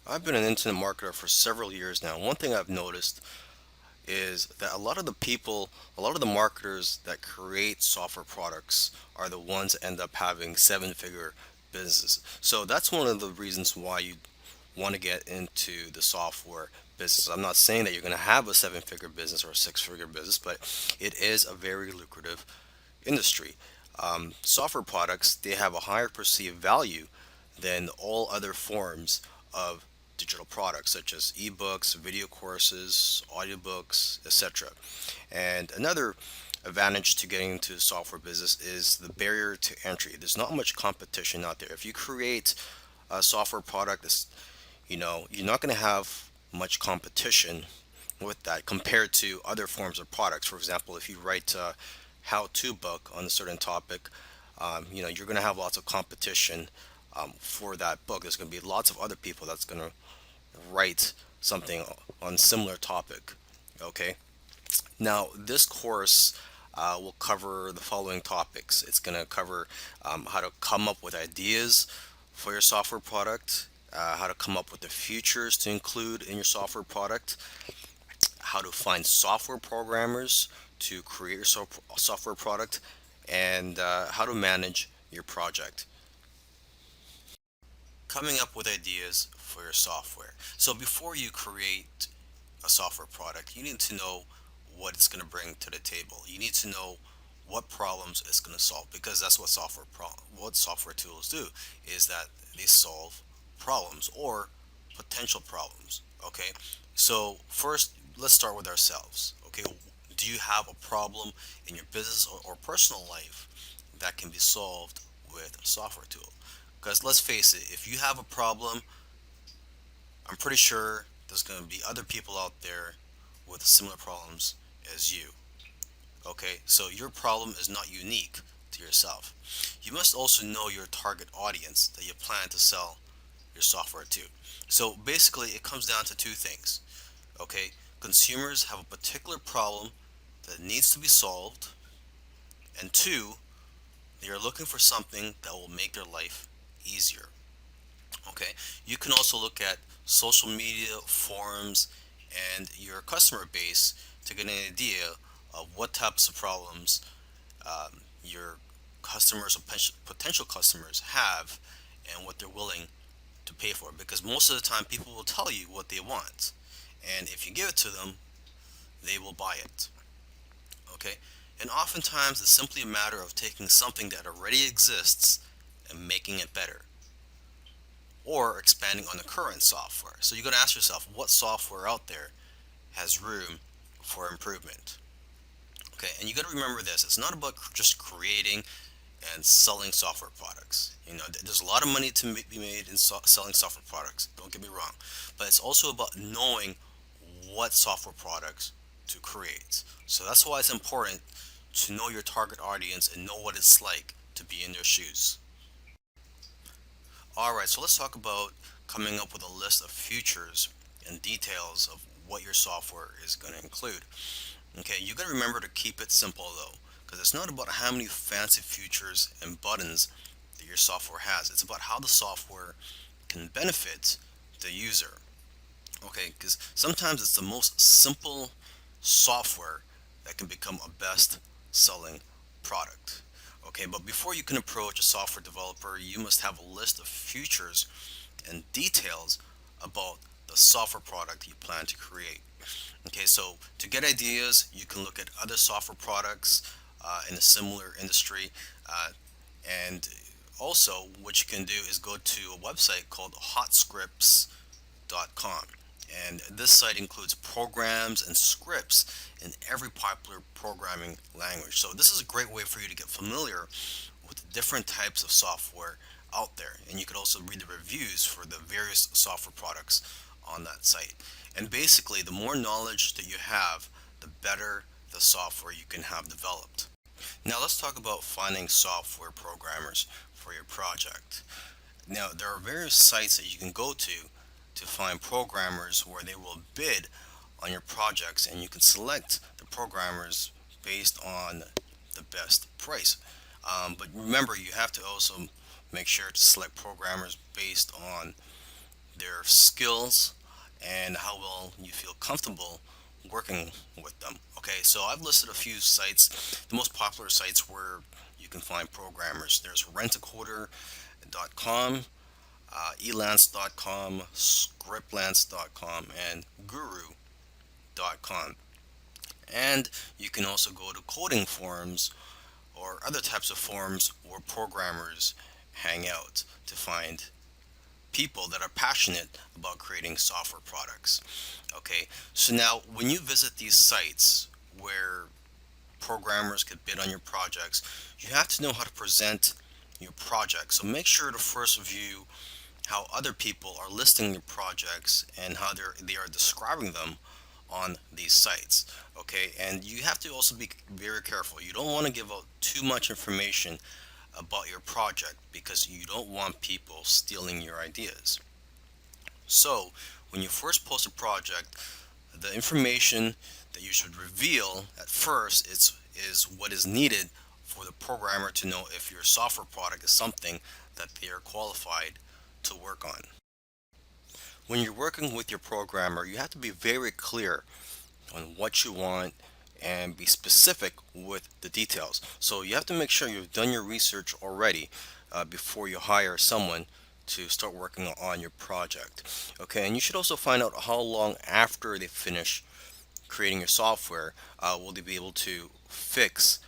I've been an internet marketer for several years now. One thing I've noticed is that a lot of the marketers that create software products are the ones that end up having seven-figure businesses. So that's one of the reasons why you want to get into the software business. I'm not saying that you're going to have a seven-figure business or a six-figure business, but it is a very lucrative industry. Software products, they have a higher perceived value than all other forms of digital products such as ebooks, video courses, audiobooks, etc. And another advantage to getting into the software business is the barrier to entry. There's not much competition out there. If you create a software product that's, you're not going to have much competition with that compared to other forms of products. For example, if you write a how-to book on a certain topic, you're going to have lots of competition for that book. There's going to be lots of other people that's going to write something on similar topic. Okay. Now, this course will cover the following topics. It's going to cover how to come up with ideas for your software product, how to come up with the features to include in your software product, how to find software programmers to create your software product, and how to manage your project. Coming up with ideas for your software. So before you create a software product, you need to know what it's going to bring to the table. You need to know what problems it's going to solve, because that's what what software tools do, is that they solve problems or potential problems. Okay, so first let's start with ourselves. Okay, do you have a problem in your business or personal life that can be solved with a software tool? Because let's face it, if you have a problem, I'm pretty sure there's going to be other people out there with similar problems as you. Okay, so your problem is not unique to yourself. You must also know your target audience that you plan to sell your software to. So basically, it comes down to two things. Okay, consumers have a particular problem that needs to be solved, and two, they are looking for something that will make their life easier. Okay, you can also look at social media, forums, and your customer base to get an idea of what types of problems your customers or potential customers have and what they're willing to pay for. Because most of the time, people will tell you what they want, and if you give it to them, they will buy it. Okay, and oftentimes it's simply a matter of taking something that already exists and making it better, or expanding on the current software. So you got to ask yourself, what software out there has room for improvement? Okay, and you got to remember this: it's not about just creating and selling software products. There's a lot of money to be made in selling software products. Don't get me wrong, but it's also about knowing what software products to create. So that's why it's important to know your target audience and know what it's like to be in their shoes. Alright, so let's talk about coming up with a list of features and details of what your software is going to include. Okay, you got to remember to keep it simple though, because it's not about how many fancy features and buttons that your software has. It's about how the software can benefit the user. Okay, because sometimes it's the most simple software that can become a best selling product. Okay, but before you can approach a software developer, you must have a list of features and details about the software product you plan to create. Okay, so to get ideas, you can look at other software products in a similar industry. And also, what you can do is go to a website called hotscripts.com. And this site includes programs and scripts in every popular programming language. So this is a great way for you to get familiar with the different types of software out there. And you could also read the reviews for the various software products on that site. And basically, the more knowledge that you have, the better the software you can have developed. Now let's talk about finding software programmers for your project. Now there are various sites that you can go to find programmers where they will bid on your projects, and you can select the programmers based on the best price. But remember, you have to also make sure to select programmers based on their skills, and how well you feel comfortable working with them. Okay, so I've listed a few sites, the most popular sites where you can find programmers. There's rentacoder.com, elance.com, scriptlance.com, and guru.com. And you can also go to coding forums or other types of forums where programmers hang out to find people that are passionate about creating software products. Okay, so now when you visit these sites where programmers could bid on your projects, you have to know how to present your project. So make sure to first view how other people are listing your projects and how they are describing them on these sites. Okay, and you have to also be very careful. You don't want to give out too much information about your project because you don't want people stealing your ideas. So when you first post a project, the information that you should reveal at first is what is needed for the programmer to know if your software product is something that they are qualified to work on. When you're working with your programmer, you have to be very clear on what you want and be specific with the details. So you have to make sure you've done your research already before you hire someone to start working on your project. Okay, and you should also find out how long after they finish creating your software will they be able to fix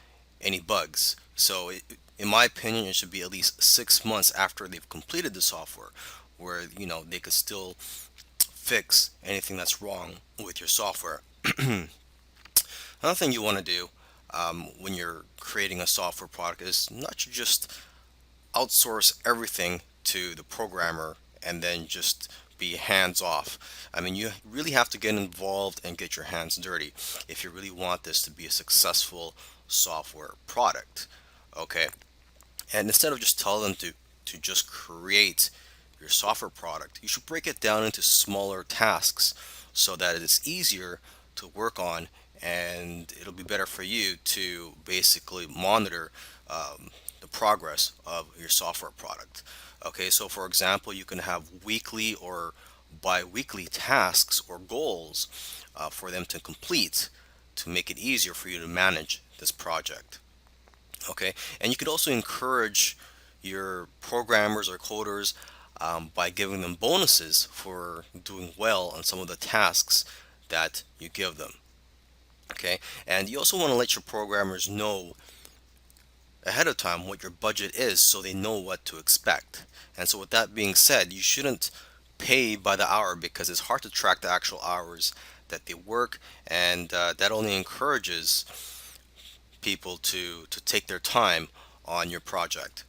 any bugs. So in my opinion, it should be at least 6 months after they've completed the software, where they could still fix anything that's wrong with your software. Another thing you want to do when you're creating a software product is not to just outsource everything to the programmer and then just be hands off. I mean, you really have to get involved and get your hands dirty if you really want this to be a successful software product. Okay, and instead of just telling them to just create your software product, you should break it down into smaller tasks so that it's easier to work on, and it'll be better for you to basically monitor the progress of your software product. Okay, so for example, you can have weekly or bi-weekly tasks or goals for them to complete to make it easier for you to manage this project. Okay, and you could also encourage your programmers or coders by giving them bonuses for doing well on some of the tasks that you give them. Okay, and you also want to let your programmers know ahead of time what your budget is so they know what to expect. And so with that being said, you shouldn't pay by the hour because it's hard to track the actual hours that they work, and that only encourages people to take their time on your project.